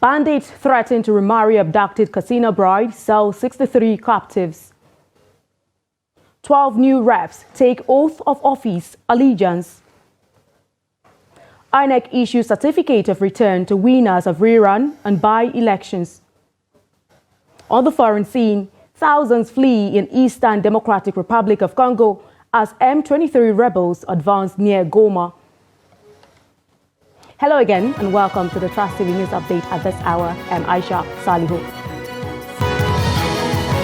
Bandits threaten to remarry abducted casino bride, sell 63 captives. 12 new reps take oath of office allegiance. INEC issues certificate of return to winners of rerun and by-elections. On the foreign scene, thousands flee in Eastern Democratic Republic of Congo as M23 rebels advance near Goma. Hello again and welcome to the Trust TV News Update at this hour. I'm Aisha Salihu.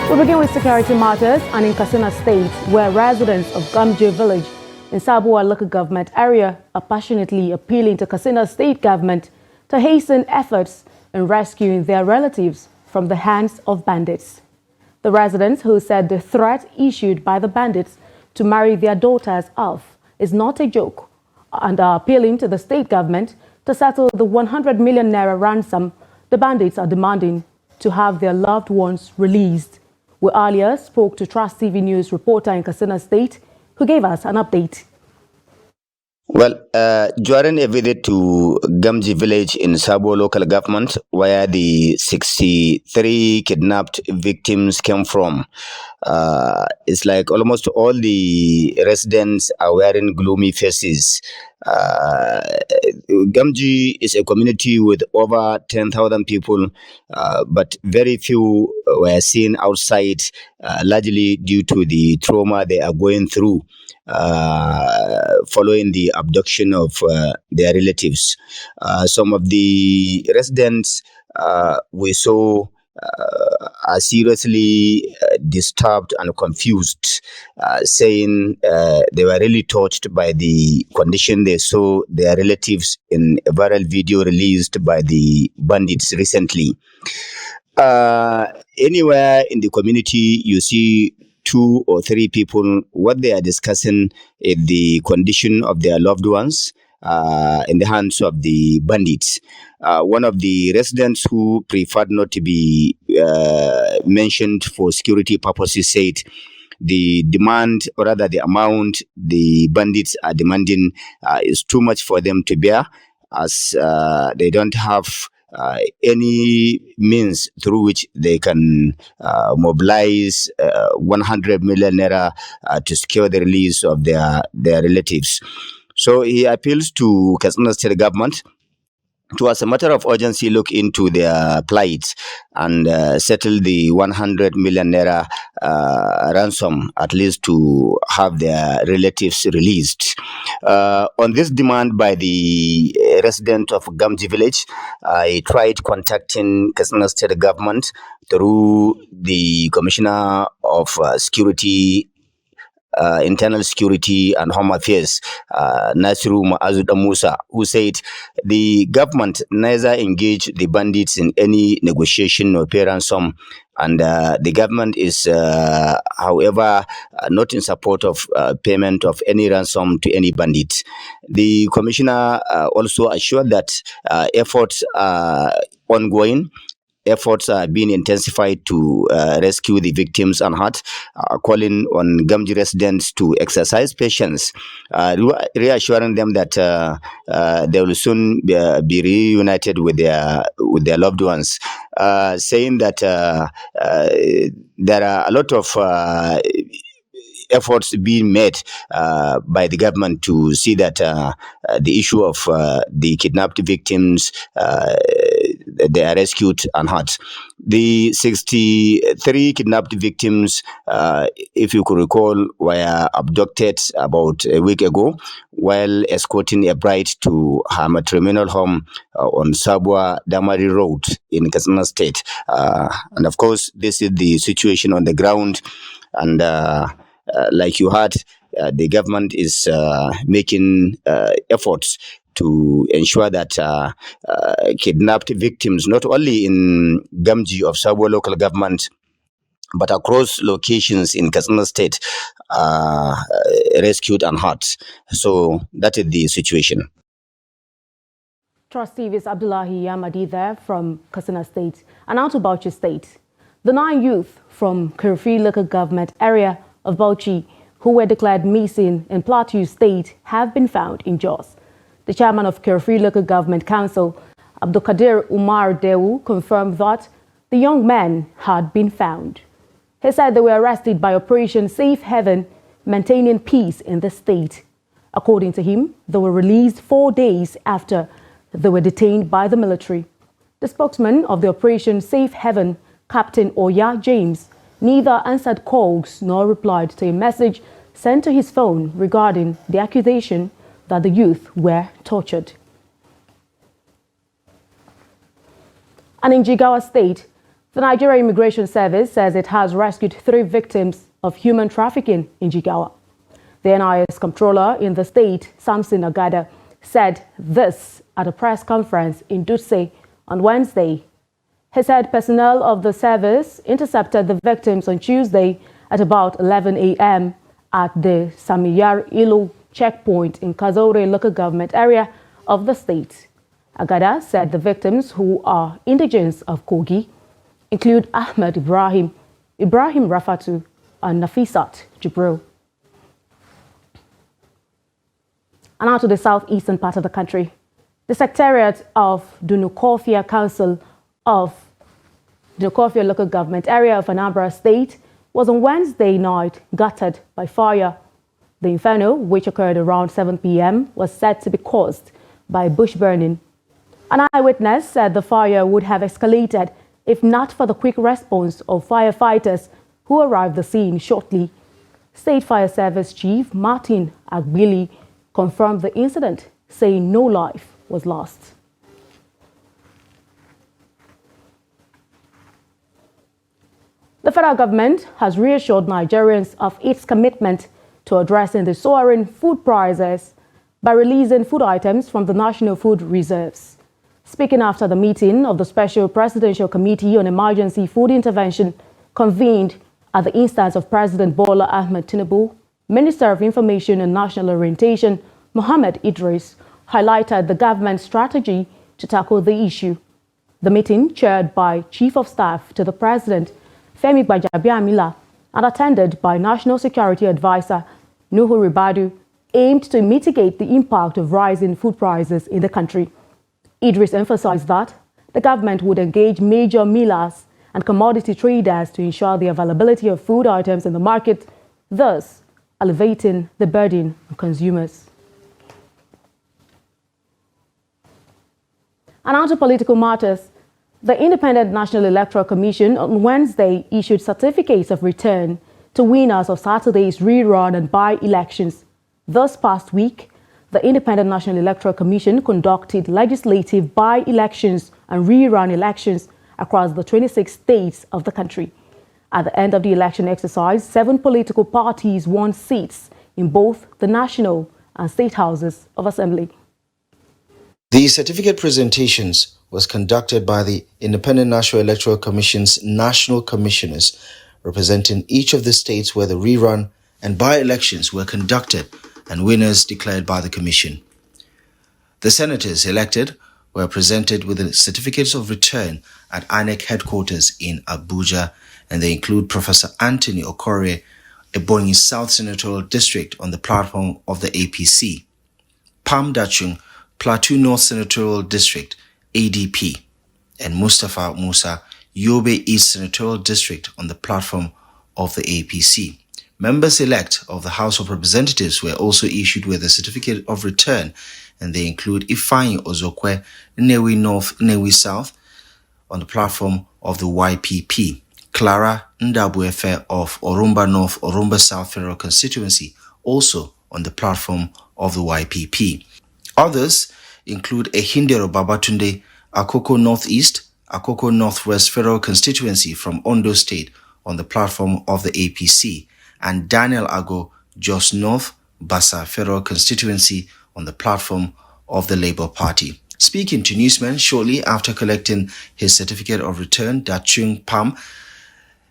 We begin with security matters and in Katsina State, where residents of Gamji village in Sabua local government area are passionately appealing to Katsina State government to hasten efforts in rescuing their relatives from the hands of bandits. The residents, who said the threat issued by the bandits to marry their daughters off is not a joke, and are appealing to the state government to settle the 100 million naira ransom the bandits are demanding to have their loved ones released. We earlier spoke to Trust TV News reporter in Katsina State, who gave us an update. Well, during a visit to Gamji village in Sabo local government, where the 63 kidnapped victims came from, it's like almost all the residents are wearing gloomy faces. Gamji is a community with over 10,000 people, but very few were seen outside, largely due to the trauma they are going through following the abduction of their relatives. Some of the residents we saw are seriously disturbed and confused, saying they were really touched by the condition they saw their relatives in a viral video released by the bandits recently. Anywhere in the community you see 2 or 3 people, what they are discussing is the condition of their loved ones in the hands of the bandits. One of the residents who preferred not to be mentioned for security purposes said the demand, or rather the amount the bandits are demanding is too much for them to bear, as they don't have any means through which they can mobilize 100 million naira to secure the release of their relatives. So he appeals to Katsina State government to, as a matter of urgency, look into their plight and settle the 100 million naira ransom, at least to have their relatives released. On this demand by the resident of Gamji village, I tried contacting Katsina State government through the Commissioner of Security, Internal Security and Home Affairs, Nasiru Ma'azud Musa, who said the government neither engaged the bandits in any negotiation or pay ransom, and the government is, however, not in support of payment of any ransom to any bandit. The commissioner also assured that efforts are ongoing. Efforts are being intensified to rescue the victims unhurt, calling on Gamji residents to exercise patience, reassuring them that they will soon be reunited with their loved ones, saying that there are a lot of efforts being made by the government to see that the issue of the kidnapped victims they are rescued and hurt. The 63 kidnapped victims, if you could recall, were abducted about a week ago while escorting a bride to her matrimonial home on Sabwa Damari Road in Katsina State. And of course, this is the situation on the ground. And like you heard, the government is making efforts to ensure that kidnapped victims, not only in Gamji of Sabwa local government, but across locations in Katsina State, rescued and hurt. So that is the situation. Trust TV's Abdullahi Yamadi there from Katsina State. And now to Bauchi State. The 9 youth from Kirfi local government area of Bauchi who were declared missing in Plateau State have been found in Jos. The chairman of Kirfi Local Government Council Abdulkadir Umar Dewu confirmed that the young men had been found. He said they were arrested by Operation Safe Haven, maintaining peace in the state. According to him, they were released 4 days after they were detained by the military. The spokesman of the Operation Safe Haven, Captain Oya James, neither answered calls nor replied to a message sent to his phone regarding the accusation that the youth were tortured. And in Jigawa State, the Nigeria Immigration Service says it has rescued 3 victims of human trafficking in Jigawa. The NIS controller in the state, Samson Agada, said this at a press conference in Dutse on Wednesday. He said personnel of the service intercepted the victims on Tuesday at about 11 a.m. at the Samiyar Ilu checkpoint in Kazore local government area of the state. Agada said the victims, who are indigents of Kogi, include Ahmed Ibrahim Rafatu, and Nafisat Jibril. And now to the southeastern part of the country. The Secretariat of Dunukofia Council of Dunukofia local government area of Anambra State was on Wednesday night gutted by fire. The inferno, which occurred around 7 p.m., was said to be caused by bush burning. An eyewitness said the fire would have escalated if not for the quick response of firefighters who arrived at the scene shortly. State Fire Service Chief Martin Agbili confirmed the incident, saying no life was lost. The federal government has reassured Nigerians of its commitment to addressing the soaring food prices by releasing food items from the National Food Reserves. Speaking after the meeting of the Special Presidential Committee on Emergency Food Intervention convened at the instance of President Bola Ahmed Tinubu, Minister of Information and National Orientation Mohammed Idris highlighted the government's strategy to tackle the issue. The meeting, chaired by Chief of Staff to the President Femi Gbajabiamila and attended by National Security Advisor Nuhu Ribadu, aimed to mitigate the impact of rising food prices in the country. Idris emphasized that the government would engage major millers and commodity traders to ensure the availability of food items in the market, thus alleviating the burden on consumers. And on to political matters. The Independent National Electoral Commission on Wednesday issued certificates of return to winners of Saturday's rerun and by-elections. This past week, the Independent National Electoral Commission conducted legislative by-elections and rerun elections across the 26 states of the country. At the end of the election exercise, 7 political parties won seats in both the national and state houses of assembly. The certificate presentations was conducted by the Independent National Electoral Commission's national commissioners, representing each of the states where the rerun and by-elections were conducted and winners declared by the commission. The senators elected were presented with the certificates of return at INEC headquarters in Abuja, and they include Professor Anthony Okorie, Ebonyi South Senatorial District on the platform of the APC, Pam Dachung, Plateau North Senatorial District, ADP, and Mustafa Musa, Yobe East Senatorial District on the platform of the APC. Members-elect of the House of Representatives were also issued with a certificate of return, and they include Ifeanyi Ozokwe, Nnewi North, Nnewi South, on the platform of the YPP, Clara Ndabuefe of Orumba North, Orumba South Federal Constituency, also on the platform of the YPP. Others include Ehindero Babatunde, Akoko Northeast, Akoko Northwest Federal Constituency from Ondo State on the platform of the APC, and Daniel Ago, Jos North, Basa Federal Constituency on the platform of the Labour Party. Speaking to newsmen shortly after collecting his certificate of return, Dachung Pam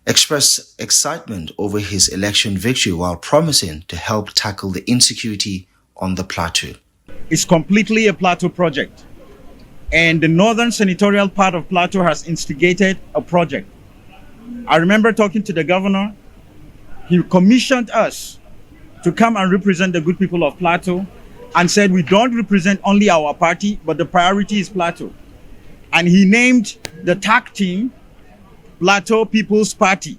expressed excitement over his election victory while promising to help tackle the insecurity on the plateau. It's completely a plateau project, and the northern senatorial part of Plateau has instigated a project. I remember talking to the governor. He commissioned us to come and represent the good people of Plateau and said we don't represent only our party, but the priority is Plateau. And he named the tag team Plateau People's Party.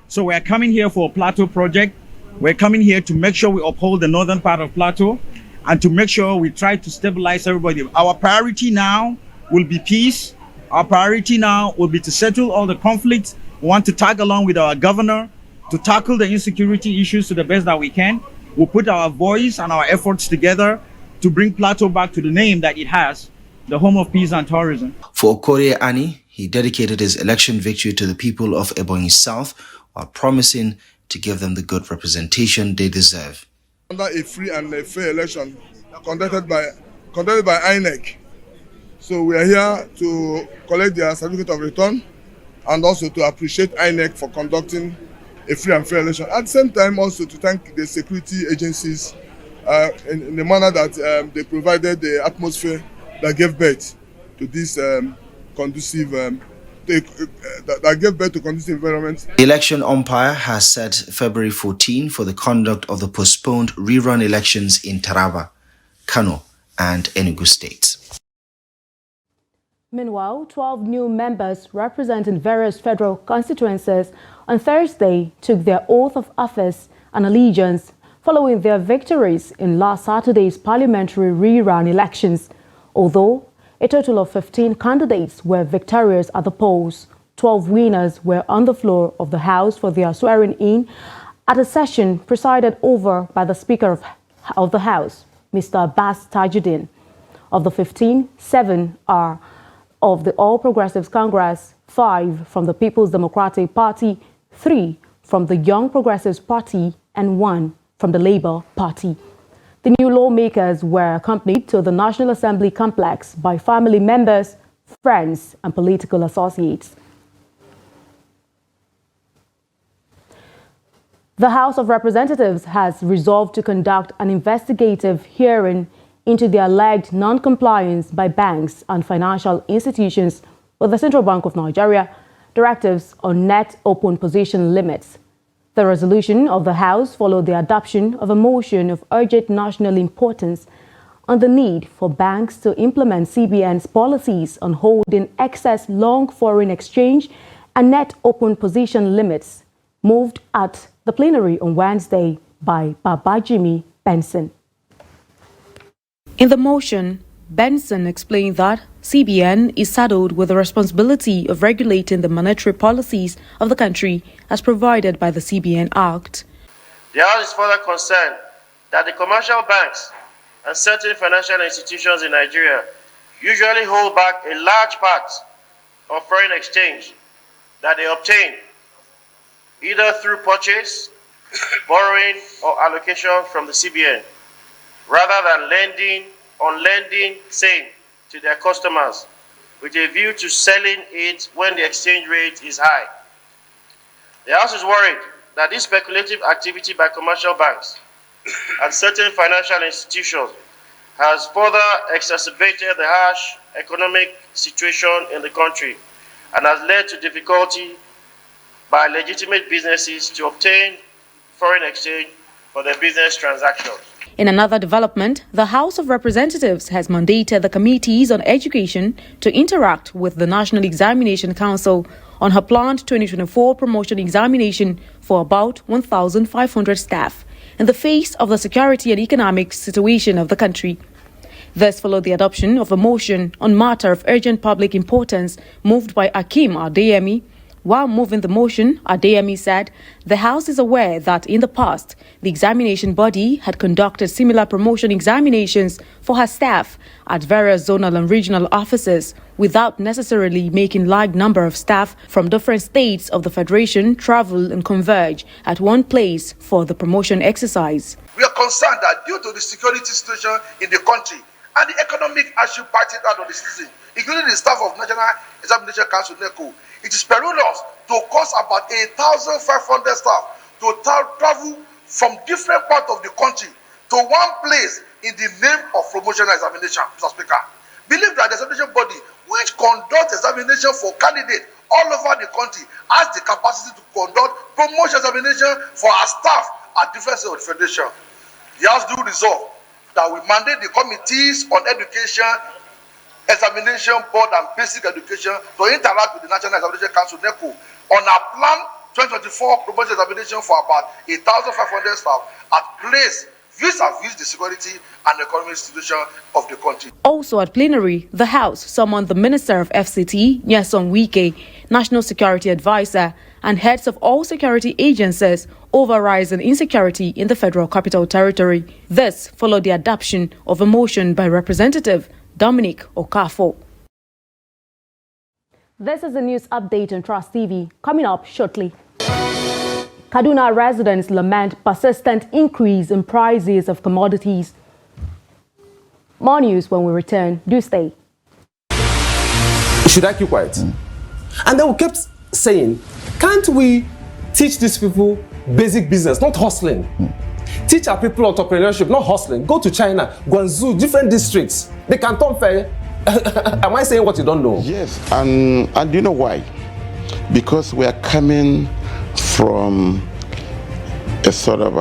So we're coming here for a Plateau project. We're coming here to make sure we uphold the northern part of Plateau and to make sure we try to stabilize everybody. Our priority now will be peace. Our priority now will be to settle all the conflicts. We want to tag along with our governor to tackle the insecurity issues to the best that we can. We'll put our voice and our efforts together to bring Plateau back to the name that it has, the home of peace and tourism. For Okorie Ani, he dedicated his election victory to the people of Ebonyi South while promising to give them the good representation they deserve. Under a free and a fair election conducted by INEC. So we are here to collect their certificate of return and also to appreciate INEC for conducting a free and fair election. At the same time, also to thank the security agencies in the manner that they provided the atmosphere that gave birth to this conducive that gave birth to conducive environment. The election umpire has set February 14 for the conduct of the postponed rerun elections in Taraba, Kano, and Enugu states. Meanwhile, 12 new members representing various federal constituencies on Thursday took their oath of office and allegiance following their victories in last Saturday's parliamentary rerun elections. Although a total of 15 candidates were victorious at the polls, 12 winners were on the floor of the House for their swearing-in at a session presided over by the Speaker of the House, Mr. Abbas Tajuddin. Of the 15, 7 are of the All Progressives Congress, 5 from the People's Democratic Party, 3 from the Young Progressives Party, and 1 from the Labour Party. The new lawmakers were accompanied to the National Assembly complex by family members, friends, and political associates. The House of Representatives has resolved to conduct an investigative hearing into the alleged non-compliance by banks and financial institutions with the Central Bank of Nigeria directives on net open position limits. The resolution of the House followed the adoption of a motion of urgent national importance on the need for banks to implement CBN's policies on holding excess long foreign exchange and net open position limits, moved at the plenary on Wednesday by Babajimi Benson. In the motion, Benson explained that CBN is saddled with the responsibility of regulating the monetary policies of the country as provided by the CBN Act. The House is further concerned that the commercial banks and certain financial institutions in Nigeria usually hold back a large part of foreign exchange that they obtain either through purchase, borrowing, or allocation from the CBN, rather than lending same to their customers with a view to selling it when the exchange rate is high. The House is worried that this speculative activity by commercial banks and certain financial institutions has further exacerbated the harsh economic situation in the country and has led to difficulty by legitimate businesses to obtain foreign exchange for their business transactions. In another development, the House of Representatives has mandated the Committees on Education to interact with the National Examination Council on her planned 2024 promotion examination for about 1,500 staff in the face of the security and economic situation of the country. This followed the adoption of a motion on matter of urgent public importance moved by Akim Adeyemi. While moving the motion, Adeyemi said the House is aware that in the past, the examination body had conducted similar promotion examinations for her staff at various zonal and regional offices without necessarily making large number of staff from different states of the Federation travel and converge at one place for the promotion exercise. We are concerned that due to the security situation in the country and the economic issue parted out of the citizen, including the staff of National Examination Council, NECO, it is perilous to cause about 1,500 staff to travel from different parts of the country to one place in the name of promotion examination, Mr. Speaker. Believe that the examination body, which conducts examination for candidates all over the country, has the capacity to conduct promotion examination for our staff at different states of the Federation. The House do resolve that we mandate the committees on education Examination Board and Basic Education to interact with the National Examination Council (NECO) on a plan 2024 proposed examination for about 1,500 staff at place vis-a-vis the security and economic situation of the country. Also at plenary, the House summoned the Minister of FCT, Nyesom Wike, National Security Advisor, and heads of all security agencies over rising insecurity in the Federal Capital Territory. This followed the adoption of a motion by Representative Dominic Okafo. This is the news update on Trust TV. Coming up shortly. Kaduna residents lament persistent increase in prices of commodities. More news when we return. Do stay. Should I keep quiet? And then we kept saying, can't we teach these people basic business, not hustling? Teach our people entrepreneurship, not hustling. Go to China, Guangzhou, different districts. They can turn fair. Am I saying what you don't know? Yes, and you know why? Because we are coming from a sort of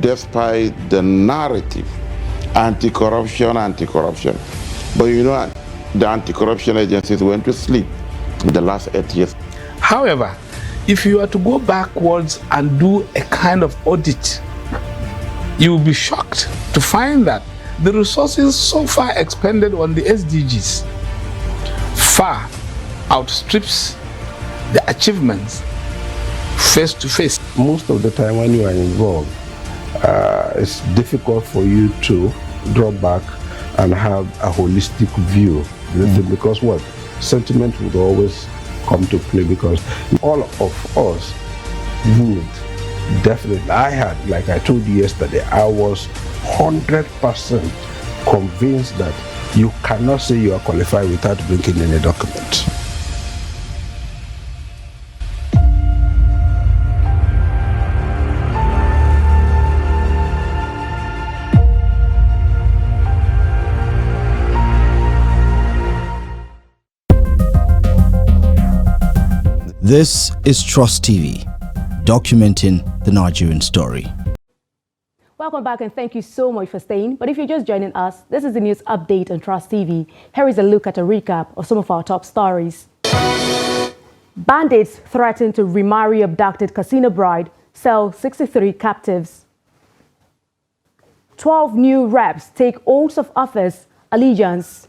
despite the narrative, anti-corruption. But you know, the anti-corruption agencies went to sleep in the last 8 years. However, if you are to go backwards and do a kind of audit, you will be shocked to find that the resources so far expended on the SDGs far outstrips the achievements face to face. Most of the time when you are involved, it's difficult for you to draw back and have a holistic view. Because what? Sentiment would always come to play, because all of us would definitely, I had, like I told you yesterday, I was 100% convinced that you cannot say you are qualified without bringing any document. This is Trust TV, documenting the Nigerian story. Welcome back and thank you so much for staying. But if you're just joining us, this is the news update on Trust TV. Here is a look at a recap of some of our top stories. Bandits threaten to remarry abducted casino bride, sell 63 captives. 12 new reps take oaths of office, allegiance.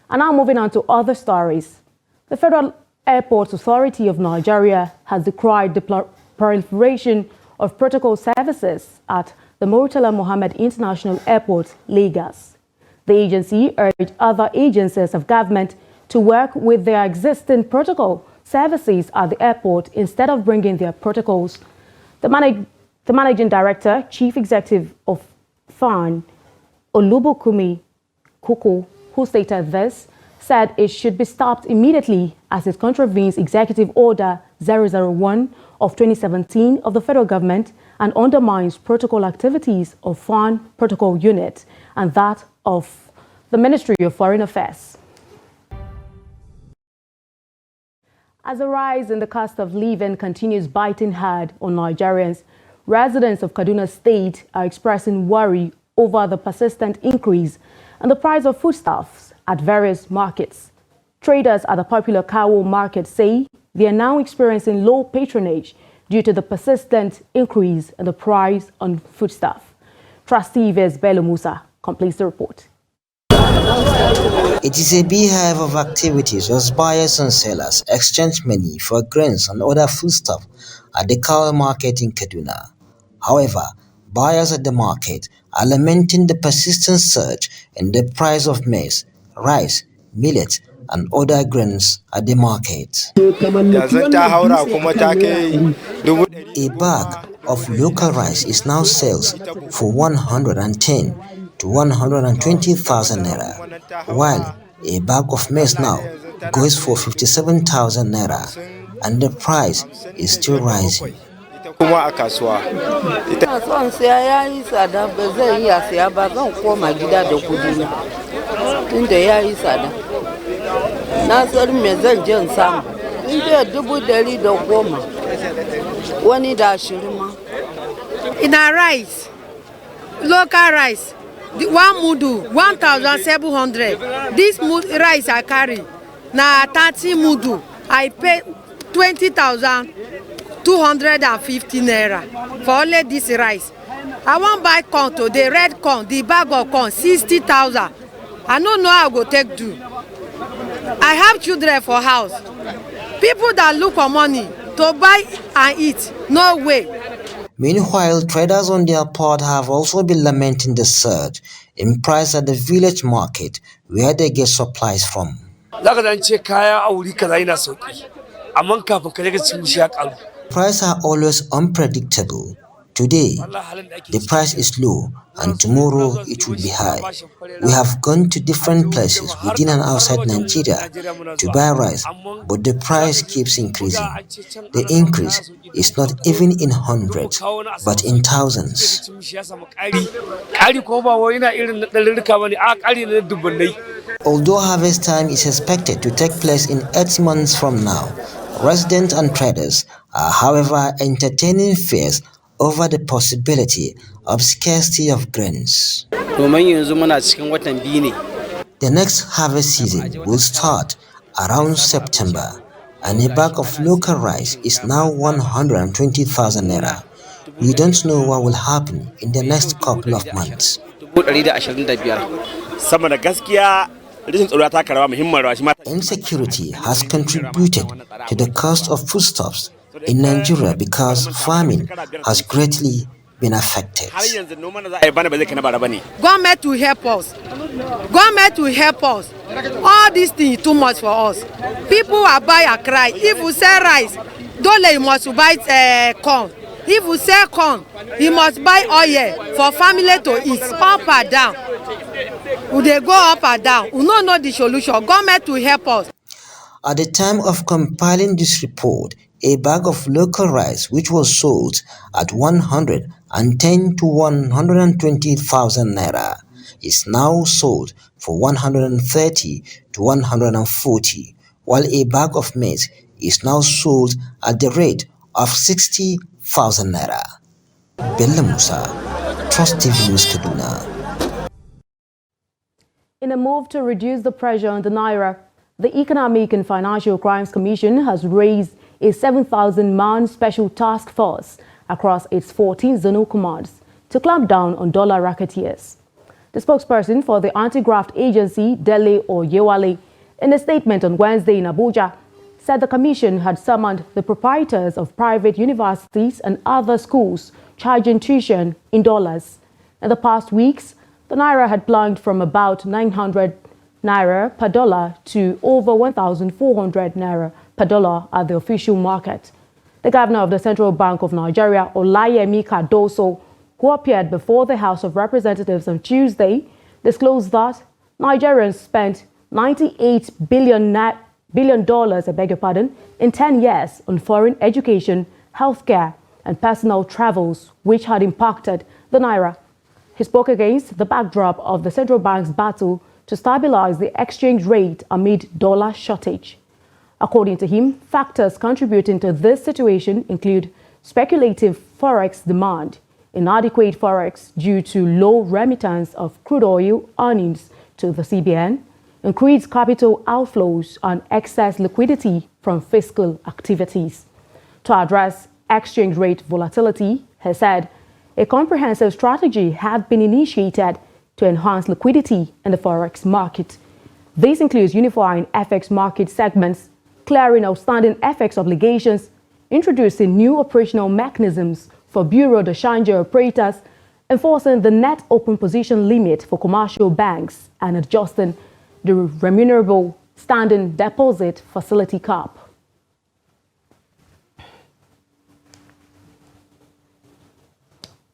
And now moving on to other stories. The Federal Airports Authority of Nigeria has decried the proliferation of protocol services at the Murtala Mohammed International Airport, Lagos. The agency urged other agencies of government to work with their existing protocol services at the airport instead of bringing their protocols. The Managing Director, Chief Executive of FAN, Olubokumi Koko, who stated this, said it should be stopped immediately as it contravenes Executive Order 001 of 2017 of the federal government and undermines protocol activities of FAN Protocol Unit and that of the Ministry of Foreign Affairs. As the rise in the cost of living continues biting hard on Nigerians, residents of Kaduna State are expressing worry over the persistent increase in the price of foodstuffs at various markets. Traders at the popular Kawo market say they are now experiencing low patronage due to the persistent increase in the price on foodstuff. Trust TV's Bello Musa completes the report. It is a beehive of activities as buyers and sellers exchange money for grains and other foodstuff at the Kawo market in Kaduna. However, buyers at the market are lamenting the persistent surge in the price of maize, rice, millet, and other grains at the market. A bag of local rice is now sells for 110 to 120,000 naira, while a bag of maize now goes for 57,000 naira, and the price is still rising. In our rice, local rice, The one mudu 1,700. This rice I carry na 30 mudu. I pay 20,250 naira for only this rice. I wan buy corn today, red corn, the bag of corn 60,000. I no know how I go take do. I have children for house. People that look for money to buy and eat, no way. Meanwhile, traders on their part have also been lamenting the surge in price at the village market where they get supplies from. Prices are always unpredictable. Today, the price is low and tomorrow it will be high. We have gone to different places within and outside Nigeria to buy rice, but the price keeps increasing. The increase is not even in hundreds, but in thousands. Although harvest time is expected to take place in 8 months from now, residents and traders are, however, entertaining fears over the possibility of scarcity of grains. The next harvest season will start around September, and a bag of local rice is now 120,000 naira. We don't know what will happen in the next couple of months. Insecurity has contributed to the cost of foodstuffs in Nigeria because farming has greatly been affected. Government will help us. Government will help us. All these things too much for us. People are buy and cry. If we sell rice, Dole must buy corn. If we sell corn, he must buy oil for family to eat. Up and down. They go up and down. We don't know the solution. Government will help us. At the time of compiling this report, a bag of local rice, which was sold at 110 to 120,000 naira, is now sold for 130 to 140, while a bag of maize is now sold at the rate of 60,000 naira. Bello Musa, Trust TV News, Kaduna. In a move to reduce the pressure on the naira, the Economic and Financial Crimes Commission has raised a 7,000-man special task force across its 14 zonal commands to clamp down on dollar racketeers. The spokesperson for the anti-graft agency, Dele Oyewale, in a statement on Wednesday in Abuja, said the commission had summoned the proprietors of private universities and other schools charging tuition in dollars. In the past weeks, the naira had plunged from about 900 naira per dollar to over 1,400 naira per dollar at the official market. The governor of the Central Bank of Nigeria, Olayemi Cardoso, who appeared before the House of Representatives on Tuesday, disclosed that Nigerians spent $98 billion in 10 years on foreign education, healthcare, and personal travels, which had impacted the naira. He spoke against the backdrop of the central bank's battle to stabilize the exchange rate amid dollar shortage. According to him, factors contributing to this situation include speculative forex demand, inadequate forex due to low remittance of crude oil earnings to the CBN, increased capital outflows, and excess liquidity from fiscal activities. To address exchange rate volatility, he said, a comprehensive strategy had been initiated to enhance liquidity in the forex market. This includes unifying FX market segments, clearing outstanding FX obligations, introducing new operational mechanisms for Bureau de Change operators, enforcing the net open position limit for commercial banks, and adjusting the remunerable standing deposit facility cap.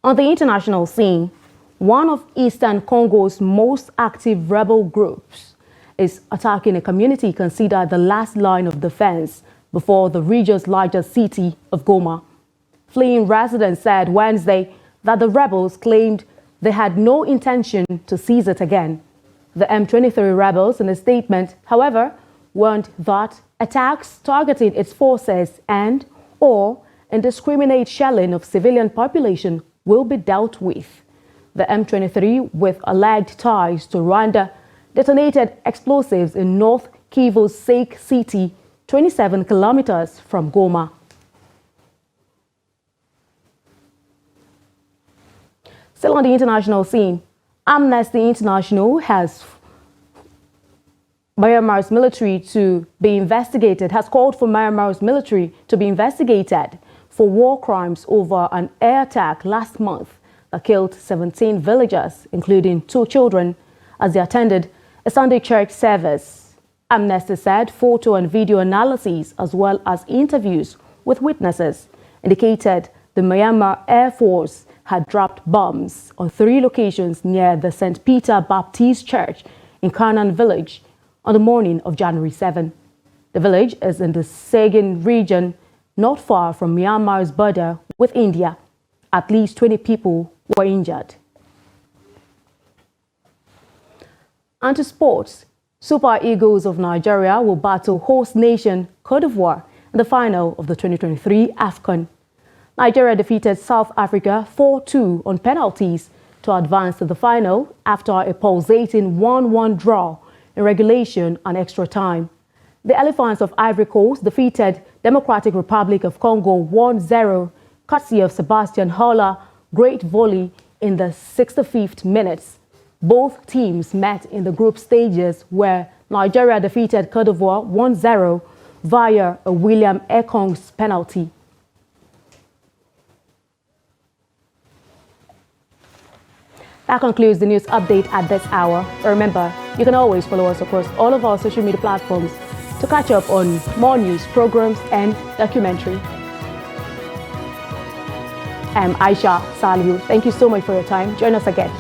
On the international scene, one of Eastern Congo's most active rebel groups is attacking a community considered the last line of defense before the region's largest city of Goma. Fleeing residents said Wednesday that the rebels claimed they had no intention to seize it again. The M23 rebels, in a statement, however, warned that attacks targeting its forces and/or indiscriminate shelling of civilian population will be dealt with. The M23, with alleged ties to Rwanda, detonated explosives in North Kivu's Sake City, 27 kilometers from Goma. Still on the international scene, Amnesty International has Myanmar's military to be investigated, has called for Myanmar's military to be investigated for war crimes over an air attack last month that killed 17 villagers, including 2 children, as they attended a Sunday church service. Amnesty said photo and video analyses, as well as interviews with witnesses, indicated the Myanmar Air Force had dropped bombs on 3 locations near the St. Peter Baptist Church in Karnan village on the morning of January 7. The village is in the Sagaing region, not far from Myanmar's border with India. At least 20 people were injured. And to sports, Super Eagles of Nigeria will battle host nation Cote d'Ivoire in the final of the 2023 AFCON. Nigeria defeated South Africa 4-2 on penalties to advance to the final after a pulsating 1-1 draw in regulation and extra time. The Elephants of Ivory Coast defeated Democratic Republic of Congo 1-0, courtesy of Sebastian Haller great volley in the 65th minute. Both teams met in the group stages where Nigeria defeated Cote d'Ivoire 1-0 via a William Ekong's penalty. That concludes the news update at this hour. Remember, you can always follow us across all of our social media platforms to catch up on more news, programs, and documentary. I'm Aisha Salihu. Thank you so much for your time. Join us again.